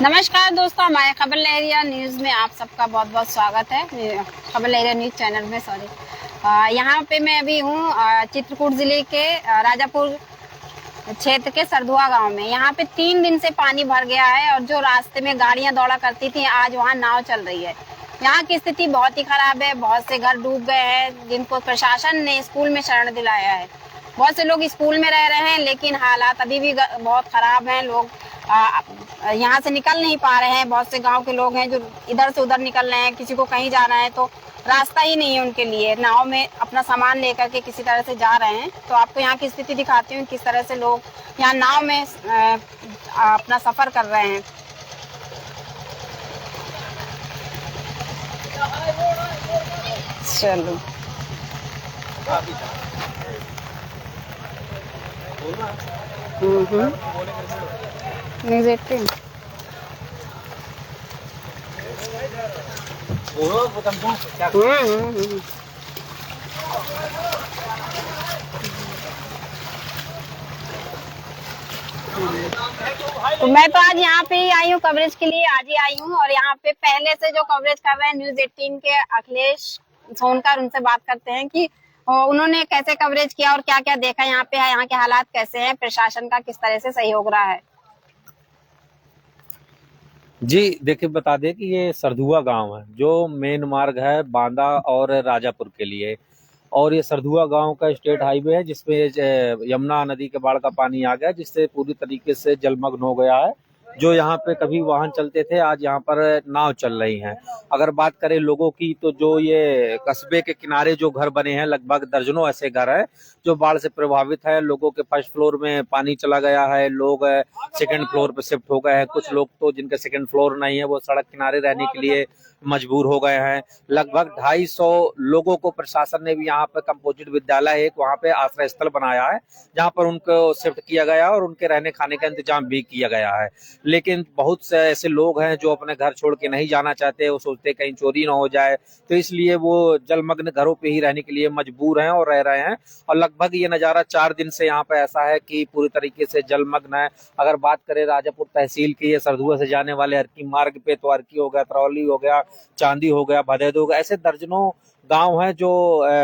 नमस्कार दोस्तों, हमारे खबर लहरिया न्यूज़ में आप सबका बहुत बहुत स्वागत है। खबर लहरिया न्यूज़ चैनल में यहाँ पे मैं अभी हूँ चित्रकूट जिले के राजापुर क्षेत्र के सरधुआ गांव में। यहाँ पे 3 दिन से पानी भर गया है और जो रास्ते में गाड़ियां दौड़ा करती थी, आज वहाँ नाव चल रही है। यहाँ की स्थिति बहुत ही खराब है। बहुत से घर डूब गए हैं जिनको प्रशासन ने स्कूल में शरण दिलाया है। बहुत से लोग स्कूल में रह रहे हैं, लेकिन हालात अभी भी बहुत खराब हैं। लोग यहाँ से निकल नहीं पा रहे हैं। बहुत से गांव के लोग हैं जो इधर से उधर निकल रहे हैं। किसी को कहीं जाना है तो रास्ता ही नहीं है उनके लिए। नाव में अपना सामान लेकर के किसी तरह से जा रहे हैं। तो आपको यहाँ की स्थिति दिखाती हूँ, किस तरह से लोग यहाँ नाव में अपना सफर कर रहे हैं। चलो एग्जैक्टली तो मैं तो आज यहाँ पे ही आई हूँ कवरेज के लिए। आज ही आई हूँ और यहाँ पे पहले से जो कवरेज कर रहे हैं न्यूज़ 18 के अखिलेश सोनकर, उनसे बात करते हैं कि उन्होंने कैसे कवरेज किया और क्या क्या देखा यहाँ पे है, यहाँ के हालात कैसे हैं, प्रशासन का किस तरह से सहयोग रहा है। जी देखिए, बता दें कि ये सरधुआ गांव है जो मेन मार्ग है बांदा और राजापुर के लिए। और ये सरधुआ गांव का स्टेट हाईवे है जिसमें यमुना नदी के बाढ़ का पानी आ गया, जिससे पूरी तरीके से जलमग्न हो गया है। जो यहाँ पे कभी वाहन चलते थे, आज यहाँ पर नाव चल रही हैं। अगर बात करें लोगों की, तो जो ये कस्बे के किनारे जो घर बने हैं, लगभग दर्जनों ऐसे घर हैं जो बाढ़ से प्रभावित है। लोगों के फर्स्ट फ्लोर में पानी चला गया है, लोग सेकंड फ्लोर पे शिफ्ट हो गए हैं। कुछ लोग तो जिनके सेकंड फ्लोर नहीं है, वो सड़क किनारे रहने के लिए मजबूर हो गए हैं। लगभग 250 लोगों को प्रशासन ने भी यहाँ पे कंपोजिट विद्यालय एक वहाँ पे आश्रय स्थल बनाया है, जहाँ पर उनको शिफ्ट किया गया और उनके रहने खाने का इंतजाम भी किया गया है। लेकिन बहुत से ऐसे लोग हैं जो अपने घर छोड़ के नहीं जाना चाहते। वो सोचते कहीं चोरी ना हो जाए, तो इसलिए वो जलमग्न घरों पे ही रहने के लिए मजबूर हैं और रह रहे हैं। और लगभग ये नज़ारा 4 दिन से यहाँ पे ऐसा है कि पूरी तरीके से जलमग्न है। अगर बात करें राजापुर तहसील की, ये सरधुआ से जाने वाले अर्की मार्ग पे, तो अर्की हो गया, तरौली हो गया, चांदी हो गया, भदेद हो गया, ऐसे दर्जनों गांव हैं जो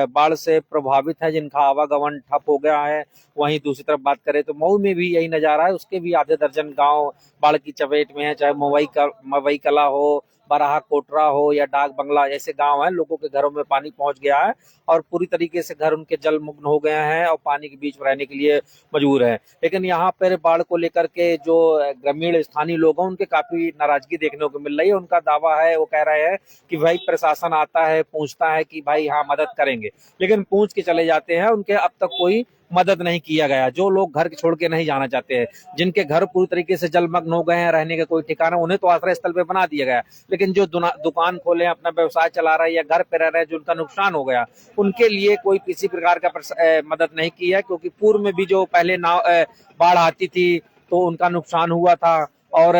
बाढ़ से प्रभावित है, जिनका आवागमन ठप हो गया है। वहीं दूसरी तरफ बात करें तो मऊ में भी यही नजारा है। उसके भी आधे दर्जन गांव बाढ़ की चपेट में है। चाहे मवई कला हो, बराहा कोटरा हो या डाक बंगला, ऐसे गांव हैं, लोगों के घरों में पानी पहुंच गया है और पूरी तरीके से घर उनके जलमग्न हो गए हैं और पानी के बीच में रहने के लिए मजबूर है। लेकिन यहाँ पर बाढ़ को लेकर के जो ग्रामीण स्थानीय लोग हैं, उनके काफी नाराजगी देखने को मिल रही है। उनका दावा है, वो कह रहे हैं कि भाई प्रशासन आता है, पूछता है कि भाई हाँ मदद करेंगे, लेकिन पूछ के चले जाते हैं। उनके अब तक कोई मदद नहीं किया गया। जो लोग घर छोड़ के नहीं जाना चाहते हैं, जिनके घर पूरी तरीके से जलमग्न हो गए हैं, रहने का कोई ठिकाना, उन्हें तो आश्रय स्थल पे बना दिया गया। लेकिन जो दुकान खोले, अपना व्यवसाय चला रहे हैं या घर पे रह रहे हैं, जो उनका नुकसान हो गया, उनके लिए कोई किसी प्रकार का मदद नहीं की है। क्योंकि पूर्व में भी जो पहले बाढ़ आती थी तो उनका नुकसान हुआ था और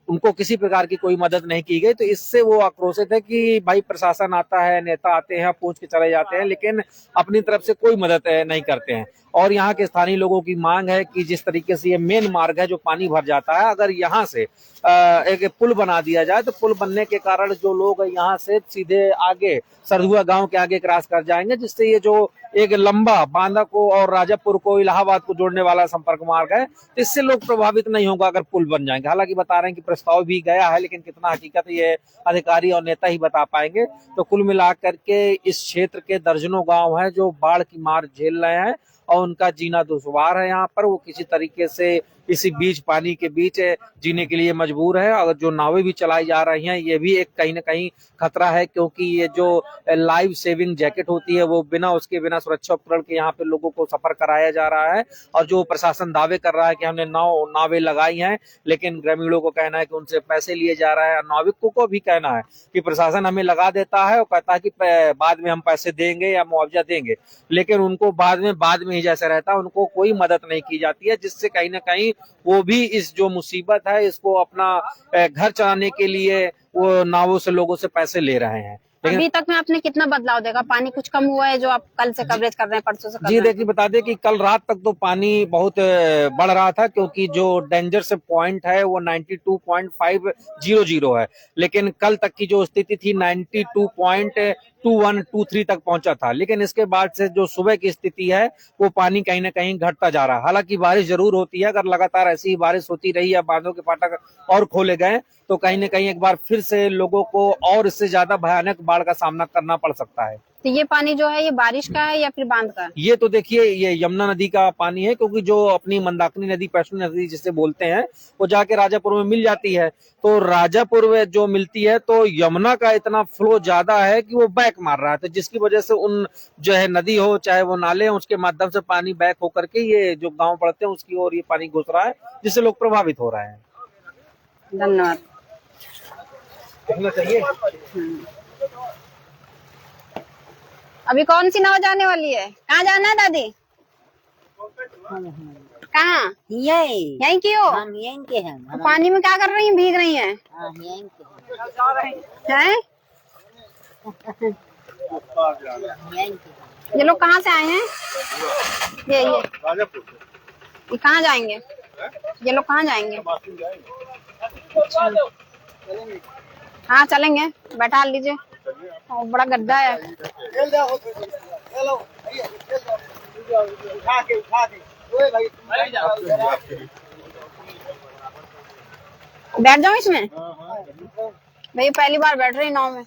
उनको किसी प्रकार की कोई मदद नहीं की गई। तो इससे वो आक्रोशित है कि भाई प्रशासन आता है, नेता आते हैं, पूछ के चले जाते हैं, लेकिन अपनी तरफ से कोई मदद नहीं करते हैं। और यहाँ के स्थानीय लोगों की मांग है कि जिस तरीके से ये मेन मार्ग है जो पानी भर जाता है, अगर यहाँ से एक पुल बना दिया जाए, तो पुल बनने के कारण जो लोग यहाँ से सीधे आगे सरधुआ गांव के आगे क्रॉस कर जाएंगे, जिससे ये जो एक लंबा बांदा को और राजापुर को, इलाहाबाद को जोड़ने वाला संपर्क मार्ग है, तो इससे लोग प्रभावित नहीं होगा अगर पुल बन जाएंगे। हालांकि बता रहे हैं कि प्रस्ताव भी गया है, लेकिन कितना हकीकत ये अधिकारी और नेता ही बता पाएंगे। तो कुल मिलाकर के इस क्षेत्र के दर्जनों गांव हैं जो बाढ़ की मार झेल रहे हैं और उनका जीना दुश्वार है। यहाँ पर वो किसी तरीके से इसी बीच पानी के बीच जीने के लिए मजबूर है। और जो नावें भी चलाई जा रही हैं, ये भी एक कहीं ना कहीं खतरा है, क्योंकि ये जो लाइफ सेविंग जैकेट होती है, वो उसके बिना सुरक्षा उपकरण के यहाँ पे लोगों को सफर कराया जा रहा है। और जो प्रशासन दावे कर रहा है कि हमने नावें लगाई हैं, लेकिन ग्रामीणों को कहना है कि उनसे पैसे लिए जा रहा है। नाविकों को भी कहना है कि प्रशासन हमें लगा देता है और कहता है कि बाद में हम पैसे देंगे या मुआवजा देंगे, लेकिन उनको बाद में ही जैसे रहता है, उनको कोई मदद नहीं की जाती है, जिससे कहीं ना कहीं वो भी इस जो मुसीबत है इसको अपना घर चलाने के लिए वो नावों से लोगों से पैसे ले रहे हैं। लेकिन अभी तक में आपने कितना बदलाव देखा? पानी कुछ कम हुआ है जो आप कल से कवरेज कर रहे हैं, परसों से कर जी रहे हैं? देखिए, बता दें कि कल रात तक तो पानी बहुत बढ़ रहा था, क्योंकि जो डेंजर से पॉइंट है वो 92.500 है, लेकिन कल तक की जो स्थिति थी 92.2123 तक पहुंचा था। लेकिन इसके बाद से जो सुबह की स्थिति है वो पानी कहीं ना कहीं घटता जा रहा है। हालांकि बारिश जरूर होती है, अगर लगातार ऐसी ही बारिश होती रही या बांधों के फाटक और खोले गए तो कहीं ना कहीं एक बार फिर से लोगों को और इससे ज्यादा भयानक बाढ़ का सामना करना पड़ सकता है। तो ये पानी जो है ये बारिश का है या फिर बांध का है? ये तो देखिए, ये यमुना नदी का पानी है, क्योंकि जो अपनी मंदाकिनी नदी, पैशुनी नदी जिसे बोलते हैं, वो जाके राजापुर में मिल जाती है। तो राजापुर में जो मिलती है तो यमुना का इतना फ्लो ज्यादा है कि वो बैक मार रहा है, तो जिसकी वजह से उन जो है नदी हो चाहे वो नाले हो, उसके माध्यम से पानी बैक होकर के ये जो गांव पड़ते हैं उसकी ओर ये पानी घुस रहा है, जिससे लोग प्रभावित हो रहे हैं। धन्यवाद। देखना चाहिए। अभी कौन सी नाव जाने वाली है? कहाँ जाना है दादी? कहाँ? यहीं की हो? हम यहीं के हैं। तो पानी में क्या कर रही हैं? भीग रही हैं? हाँ, यहीं के हैं? यहीं के। ये लोग कहाँ से आए हैं? ये ये कहाँ जाएंगे? ये लोग कहाँ जाएंगे? अच्छा। हाँ चलेंगे, बैठा लीजिए। और बड़ा गड्ढा है। बैठ जाओ इसमें। भैया पहली बार बैठ रही नाव में।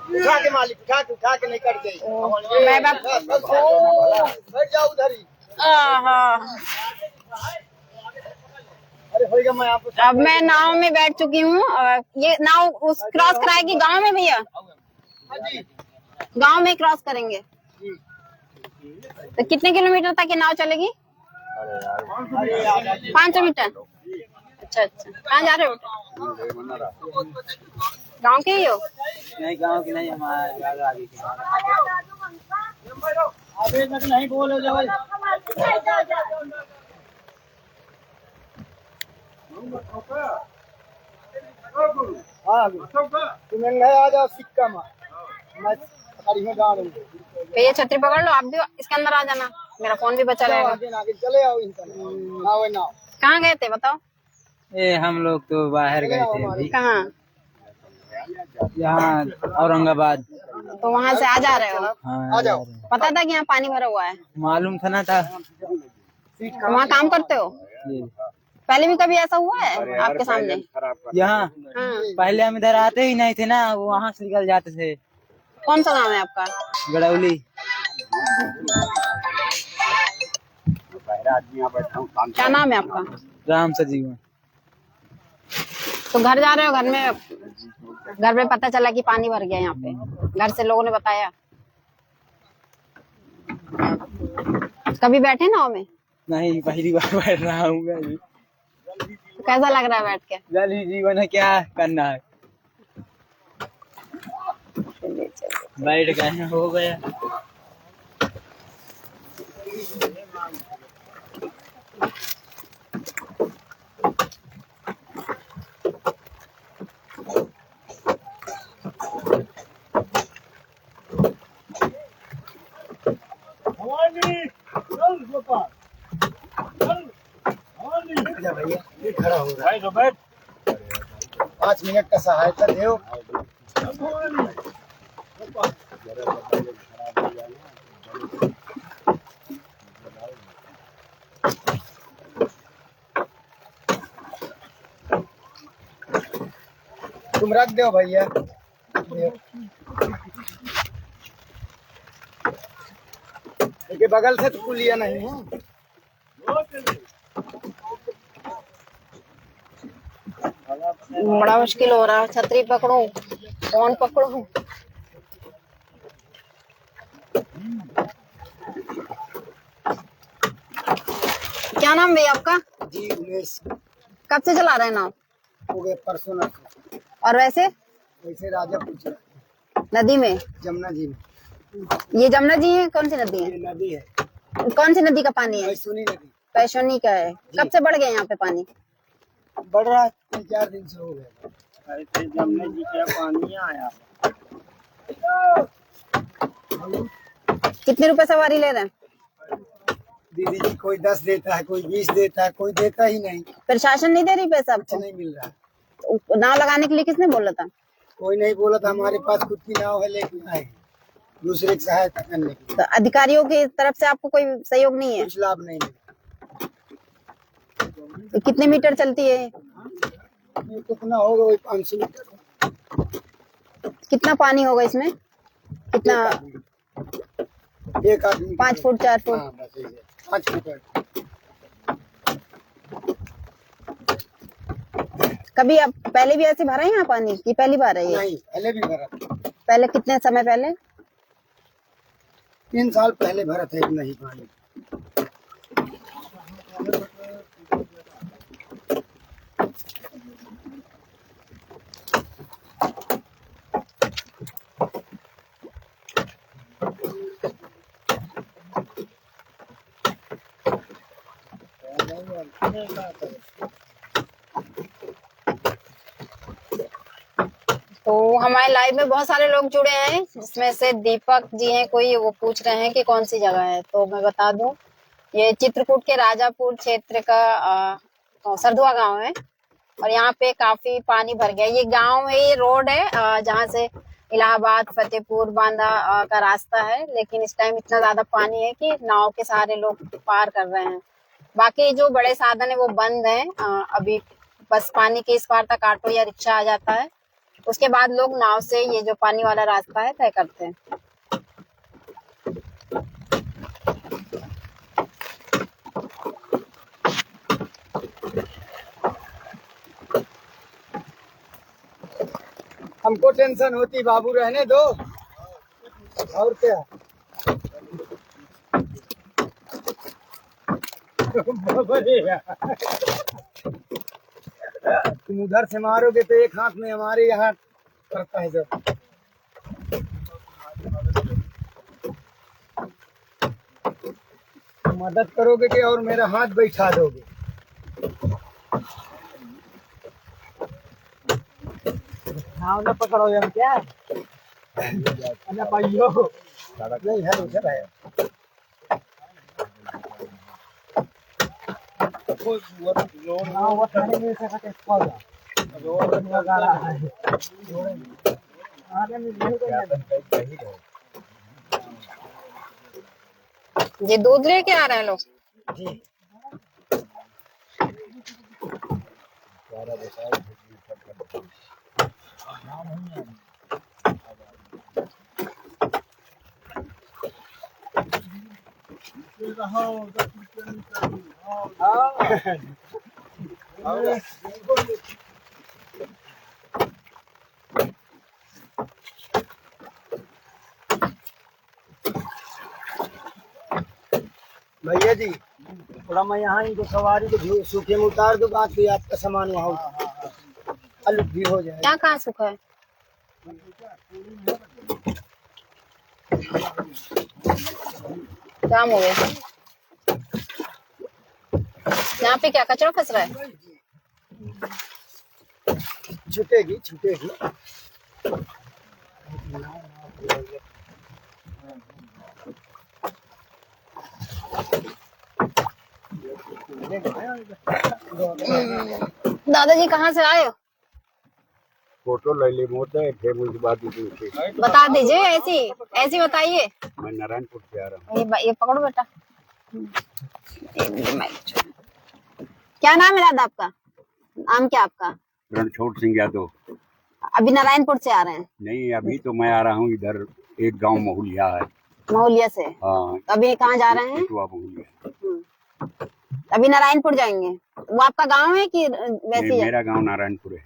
उठा के मालिक, उठा के नहीं करते। मैं बैठ जाओ उधर ही। अरे होगा, मैं आपको अब मैं नाव में बैठ चुकी हूँ। ये नाव उस क्रॉस कराएगी गांव में भैया? गांव में क्रॉस करेंगे तो कितने किलोमीटर तक ये नाव चलेगी? 500 मीटर। अच्छा अच्छा, कहाँ जा रहे हो? गांव के ही हो? नहीं, गाँव की नहीं, हमारे आगे की। अभी तक नहीं बोले जाओ। हाँ, तुम्हें नहीं आ जाओ सिक्का में, मैं डाल दूंगा। भैया छतरी पकड़ लो, आप भी इसके अंदर आ जाना, मेरा फोन भी बचा रहेगा। आगे चले आओ। ना कहाँ गए थे बताओ? ये हम लोग तो बाहर गए थे अभी। कहाँ? यहाँ औरंगाबाद। तो वहाँ से आ जा रहे हो? हाँ, आ जाओ। पता था कि यहाँ पानी भरा हुआ है? मालूम था ना था। तो वहाँ काम करते हो? पहले भी कभी ऐसा हुआ है आपके सामने? यहाँ हाँ। पहले हम इधर आते ही नहीं थे ना, वहाँ से निकल जाते थे। कौन सा नाम है आपका? गड़ौली। क्या नाम है आपका? राम सजीवन। तो घर जा रहे हो? घर में पता चला कि पानी भर गया यहाँ पे, घर से लोगों ने बताया? कभी बैठे नाव में? नहीं, पहली बार बैठ रहा हूँ। तो कैसा लग रहा है बैठ के? जल ही जीवन है, क्या करना है। बैठ गए, हो गया। भैया खड़ा हो रहा है। 5 मिनट का सहायता दो। तुम रख दो भैया। देखिए बगल से तो पुलिया नहीं है। बड़ा मुश्किल हो रहा है, छतरी पकड़ूं, फोन पकड़ूं। क्या नाम भैया आपका? जी उमेश। कब से चला रहे हैं नाव? हो गए परसों ना। और वैसे राजापुर चला नदी में? जमुना जी में। ये जमुना जी है? कौन सी नदी है? ये नदी है। कौन सी नदी का पानी है? सुनी नदी पैशोनी का है। कब से बढ़ गया यहाँ पे पानी? बढ़ रहा है, 3-4 दिन से हो गया। ऐसे जमने जी क्या पानी आया। कितने रुपए सवारी ले रहे हैं? दीदी जी कोई 10 देता है, कोई 20 देता है, कोई देता ही नहीं। प्रशासन नहीं दे रही पैसा कुछ आपको? नहीं मिल रहा। तो नाव लगाने के लिए किसने बोला था? कोई नहीं बोला था, हमारे पास खुद की नाव है लेकिन आए दूसरे की सहायता करने के लिए। तो अधिकारियों की तरफ से आपको कोई सहयोग नहीं है? कुछ लाभ नहीं मिला। तो कितने मीटर चलती है? ये कितना होगा, वही 500 मीटर। कितना पानी होगा इसमें? कितना? एक आदमी 5 फुट 4 फुट? हाँ, बस यही है, 5 मीटर। कभी आप पहले भी ऐसे भरा है यहाँ पानी कि पहली बार है ये? नहीं, पहले भी भरा था। पहले कितने समय पहले? 3 साल पहले भरा था इतना ही पानी। तो हमारे लाइव में बहुत सारे लोग जुड़े हैं, जिसमें से दीपक जी हैं कोई, वो पूछ रहे हैं कि कौन सी जगह है। तो मैं बता दूं, ये चित्रकूट के राजापुर क्षेत्र का सरधुआ गांव है और यहाँ पे काफी पानी भर गया। ये गांव है, ये रोड है जहाँ से इलाहाबाद फतेहपुर बांदा का रास्ता है, लेकिन इस टाइम इतना ज्यादा पानी है कि नाव के सहारे लोग पार कर रहे हैं। बाकी जो बड़े साधन है वो बंद है अभी। बस पानी के इस पार तक ऑटो या रिक्शा आ जाता है, उसके बाद लोग नाव से ये जो पानी वाला रास्ता है तय करते हैं। हमको टेंशन होती, बाबू रहने दो और क्या। तुम उधर से मारोगे तो एक हाथ में हमारे यहाँ करता है जब। मदद करोगे कि और मेरा हाथ बैठा दोगे? नाव न पकड़ो हम क्या? पाइयो नहीं है, उधर है। ये दूध लेके आ रहे हैं लोग। जी भैया जी, थोड़ा मैं यहाँ ही सवारी को सूखे में उतार दो, बाकी आपका सामान वहाँ अलग भी हो जाए। क्या कहाँ सूखा है? काम हो गया। यहाँ पे क्या कचरा फंस रहा है? छूटेगी छूटेगी। दादाजी कहाँ से आए हो? फोटो ले ले मोटे थे मुझे बात ही बता दीजिए, ऐसी ऐसी बताइए। मैं नारायणपुर से आ रहा हूँ। ये पकड़ो बेटा। क्या नाम है दादा आपका? नाम क्या आपका? रणछोड़ सिंह यादव। अभी नारायणपुर से आ रहे हैं? नहीं, अभी तो मैं आ रहा हूँ इधर, एक गांव महुलिया है। महुलिया से? हाँ। अभी कहाँ जा रहे हैं? महुलिया। अभी नारायणपुर जाएंगे। वो आपका गांव है कि वैसे ही है? मेरा गांव नारायणपुर है।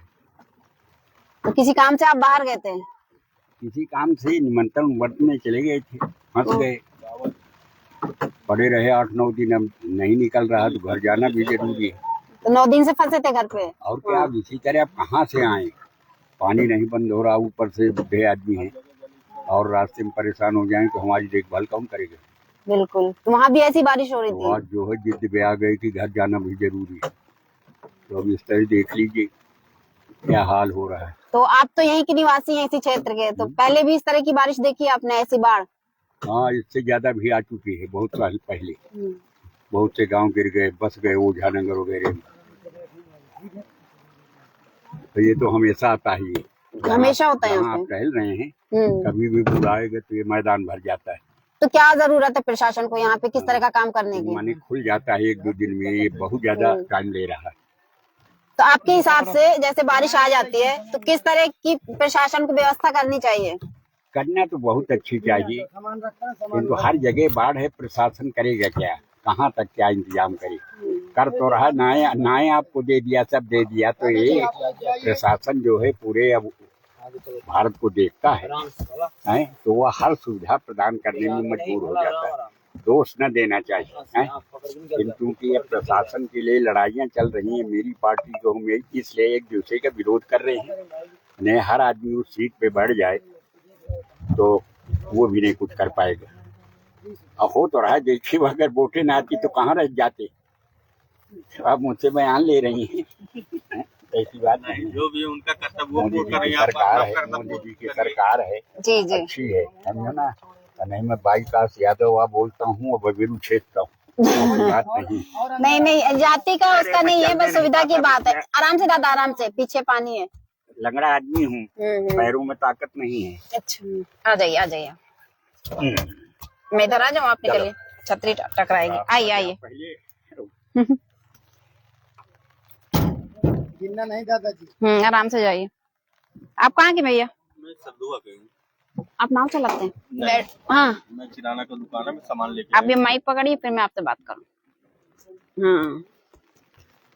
तो किसी काम से आप बाहर गए थे? किसी काम से निमंत्रण वर्तने चले गए थे, फंस गए, पड़े रहे 8-9 दिन। अब नहीं निकल रहा तो घर जाना भी जरूरी है। तो 9 दिन से फंसे थे घर पे? और क्या, अब इसी तरह आप कहाँ से आए? पानी नहीं बंद हो रहा, ऊपर से बूढ़े आदमी हैं और रास्ते में परेशान हो जाएं तो हमारी देखभाल कौन करेगा? बिल्कुल। तो वहाँ भी ऐसी बारिश हो रही तो थी? आज जो है जिद पे आ गई कि घर जाना भी जरूरी है। तो अब इस तरह देख लीजिए क्या हाल हो रहा है। तो आप तो यहीं के निवासी हैं, इसी क्षेत्र के, तो पहले भी इस तरह की बारिश देखी है आपने, ऐसी बाढ़? हाँ, इससे ज्यादा भी आ चुकी है बहुत साल पहले। बहुत से गांव गिर गए, बस गए ओझानगर वगैरह में। तो ये तो हमेशा आता ही है, हमेशा होता है जहाँ यहाँ आप पे। टहल रहे हैं, कभी भी बुलाएगा तो ये मैदान भर जाता है। तो क्या जरूरत है प्रशासन को यहाँ पे किस तरह का काम करने की? माने खुल जाता है 1-2 दिन में, ये बहुत ज्यादा टाइम ले रहा है। तो आपके हिसाब से जैसे बारिश आ जाती है तो किस तरह की प्रशासन को व्यवस्था करनी चाहिए? करना तो बहुत अच्छी चाहिए, किंतु हर जगह बाढ़ है, प्रशासन करेगा क्या? कहाँ तक क्या इंतजाम करे? कर तो रहा, नाए आपको दे दिया, सब दे दिया, तो ये प्रशासन जो है पूरे अब भारत को देखता है, तो वह हर सुविधा प्रदान करने में मजबूर हो जाता है। दोष न देना चाहिए है, क्योंकि ये प्रशासन के लिए लड़ाइयाँ चल रही हैं। मेरी पार्टी को हम इसलिए एक दूसरे का विरोध कर रहे हैं, नहीं हर आदमी उस सीट पे बढ़ जाए तो वो भी नहीं कुछ कर पाएगा। अब हो तो रहा है, देखिए अगर वोटें न आती तो कहाँ रह जाते। आप मुझसे बयान ले रही हैं, ऐसी बात नहीं। जो भी उनका कर्तव्य वो सरकार है, मोदी जी की सरकार है, जी जी। अच्छी है, समझो ना। नहीं मैं बाईकास यादव बोलता हूँ और बबीरू छेदता हूँ, बात नहीं। नहीं जाति का उसका नहीं है, बस सुविधा की बात है। आराम से दादा, आराम से, पीछे पानी है। लंगड़ा आदमी हूँ, पैरों में ताकत नहीं है। अच्छा, आ जाइए आ जाइए, मैं इधर आ जाऊँ, आप निकलिए, छतरी टकराएगी। आइए आइए। गिरना नहीं दादाजी। आराम से जाइए। आप कहाँ के भैया? मैं सद्दुआ के हूँ। आप नाव चलाते हैं? हाँ, मैं किराना का दुकान है, मैं सामान लेके आप ये माइक पकड़िए, फिर मैं आपसे बात करूँ।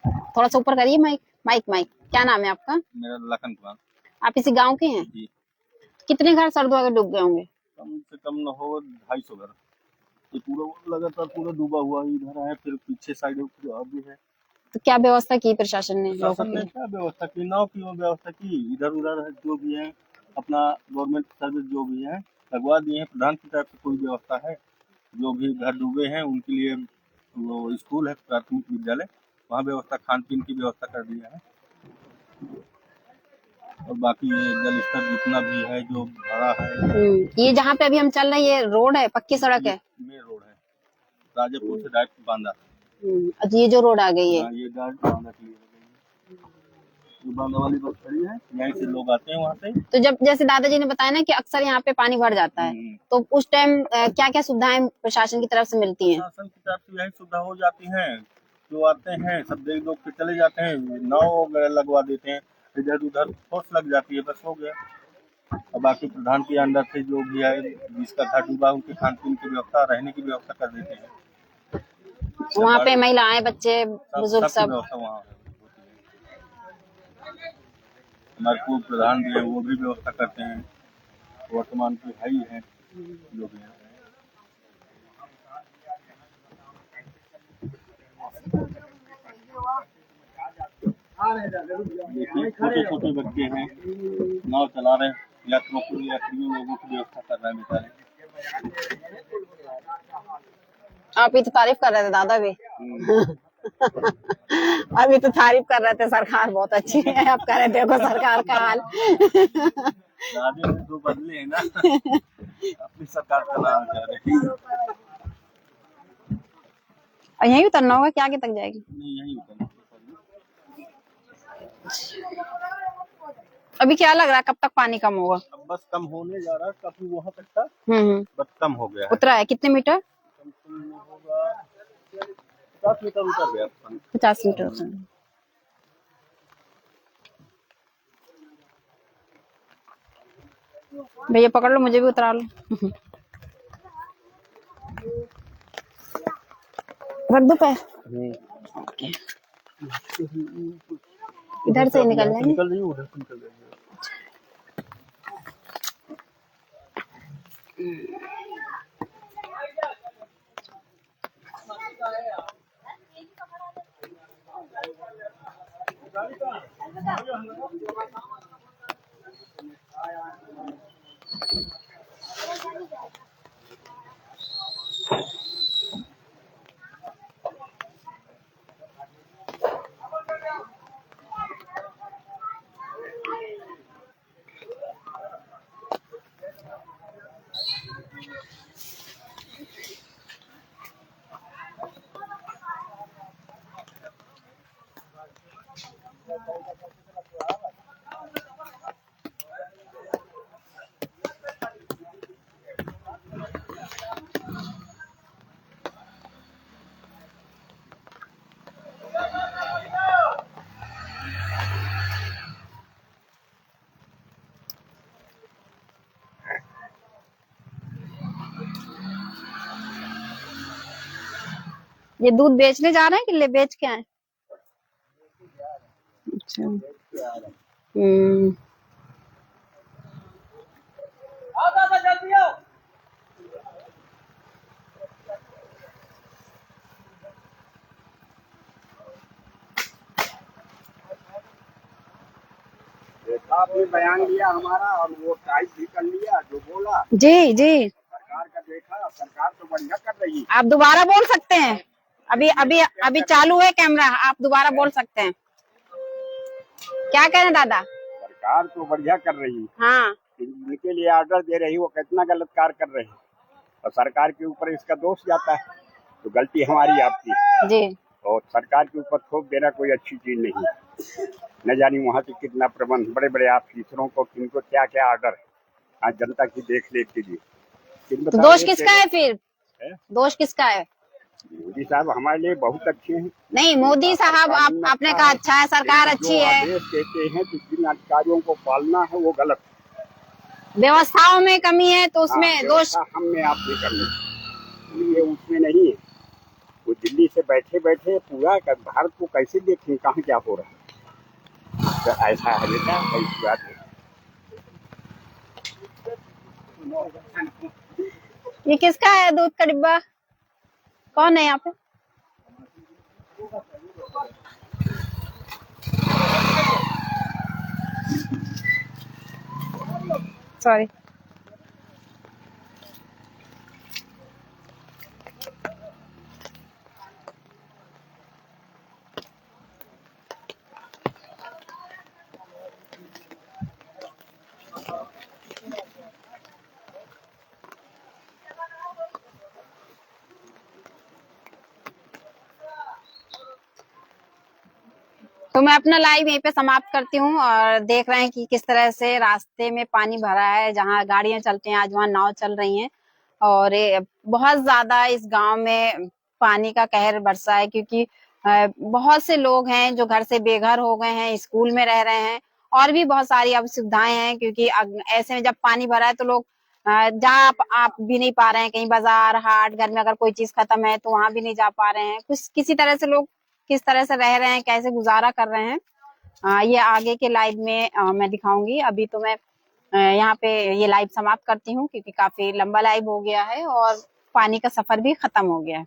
थोड़ा सा ऊपर करिए माइक। माइक क्या नाम है आपका? मेरा लखन कुमार। आप इसी गांव के हैं? जी। कितने घर सरदुआ के डूब गए होंगे? कम से कम न हो 250 घर। ये पूरा लगातार पूरा डूबा हुआ इधर है, फिर पीछे साइड भी है। तो क्या व्यवस्था की प्रशासन ने? प्रशासन ने क्या व्यवस्था की? नाव की व्यवस्था की, इधर उधर जो भी है अपना गवर्नमेंट सर्विस जो भी है लगवा दिए हैं। प्रधान की तरफ से कोई व्यवस्था है? जो भी घर डूबे हैं उनके लिए वो स्कूल है, प्राथमिक विद्यालय, वहाँ व्यवस्था, खान पीन की व्यवस्था कर दिया है। और बाकी ये जल स्तर जितना भी है जो भरा है। ये जहाँ पे अभी हम चल रहे हैं, ये रोड है, पक्की सड़क है? मेन रोड है, राजापुर से डायरेक्ट बांदा। ये जो रोड आ गई है, ये डायरेक्ट बांदा के लिए बांदा वाली बस खड़ी है, यहीं से लोग आते हैं वहाँ से। तो जब जैसे दादाजी ने बताया ना कि अक्सर यहाँ पे पानी भर जाता है, तो उस टाइम क्या क्या सुविधाएं प्रशासन की तरफ से मिलती हैं? प्रशासन की तरफ से यही सुविधा हो जाती है, जो आते हैं सब देख लोग के चले जाते हैं, नाव वगैरह लगवा देते हैं, इधर उधर फोर्स लग जाती है, बस हो गया। और बाकी प्रधान के अंदर से जो भी है जिसका घर डूबा उनके खान पीन की व्यवस्था, रहने की व्यवस्था कर देते हैं। वहाँ पे महिलाएं, बच्चे, बुजुर्ग सब व्यवस्था वहाँ होती है। हमारे पूर्व प्रधान भी है, वो भी व्यवस्था करते हैं, वर्तमान के भाई हैं जो भी है। देखिए छोटे छोटे बच्चे हैं, नाव चला रहे हैं, यात्रियों लोगों की व्यवस्था कर रहे हैं बेचारे। आप ही तो तारीफ कर रहे थे दादा भी। अभी तो तारीफ कर रहे थे, सरकार बहुत अच्छी है, आप कह रहे देखो सरकार का हाल। दादे में दो बदले हैं ना, अपनी सरकार चलाना चाह रहे हैं। और यहीं उतरना होगा, क्या आगे तक जाएगी? नहीं, यहीं उतरना। अभी क्या लग रहा है कब तक पानी कम होगा? अब बस कम होने जा रहा है, काफी वहाँ तक था, बस कम हो गया है। उतरा है कितने मीटर? कम से कम होगा 50 मीटर उतर गया। 50 मीटर उतर। भैया पकड़ लो, मुझे भी उतरा लो। रख दो पैर। ओके, इधर से निकल जाएंगे। निकल रही है, उधर से निकल जाएंगे। ये दूध बेचने जा रहे हैं कि ले बेच के आए? अच्छा। देखा आपने बयान लिया हमारा और वो टाइप भी कर लिया जो बोला जी जी, सरकार का। देखा सरकार तो बढ़िया कर रही है। आप दोबारा बोल सकते हैं। अभी अभी अभी चालू है कैमरा, आप दोबारा बोल सकते हैं। क्या कह रहे हैं दादा? सरकार तो बढ़िया कर रही है। हाँ इनके लिए ऑर्डर दे रही, वो कितना गलत कार्य कर रहे हैं और सरकार के ऊपर इसका दोष जाता है। तो गलती हमारी आपकी जी। और सरकार के ऊपर थोप देना कोई अच्छी चीज नहीं। न जानी वहाँ से कितना प्रबंध, बड़े बड़े ऑफिसरों को किनको क्या क्या ऑर्डर है आज जनता की देख रेख के लिए। तो दोष किसका है फिर? दोष किसका है? मोदी साहब हमारे लिए बहुत अच्छे हैं। नहीं, मोदी साहब आपने कहा अच्छा है, सरकार अच्छी है। आदेश देते हैं तो जिन अधिकारियों को पालना है वो गलत, व्यवस्थाओं में कमी है तो उसमें दोष हमने आपने करनी, ये उसमें नहीं है। वो दिल्ली से बैठे बैठे पूरा भारत को कैसे देखें कहाँ क्या हो रहा है। तो ऐसा है बेटा, ऐसी बात है। ये किसका है दूध का डिब्बा? कौन है यहाँ पे? सॉरी। तो मैं अपना लाइव यहीं पे समाप्त करती हूँ और देख रहे हैं कि किस तरह से रास्ते में पानी भरा है। जहाँ गाड़ियां चलती हैं आज वहाँ नाव चल रही हैं और बहुत ज्यादा इस गांव में पानी का कहर बरसा है, क्योंकि बहुत से लोग हैं जो घर से बेघर हो गए हैं, स्कूल में रह रहे हैं और भी बहुत सारी अब सुविधाएं हैं। क्योंकि ऐसे में जब पानी भरा है तो लोग जा आप भी नहीं पा रहे हैं, कहीं बाजार हाट घर में अगर कोई चीज खत्म है तो वहां भी नहीं जा पा रहे हैं। कुछ किसी तरह से लोग किस तरह से रह रहे हैं, कैसे गुजारा कर रहे हैं, ये आगे के लाइव में मैं दिखाऊंगी। अभी तो मैं यहाँ पे ये लाइव समाप्त करती हूँ क्योंकि काफी लंबा लाइव हो गया है और पानी का सफर भी खत्म हो गया है।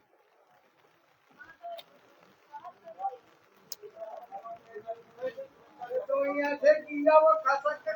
तो यहाँ से किया वो खा सकता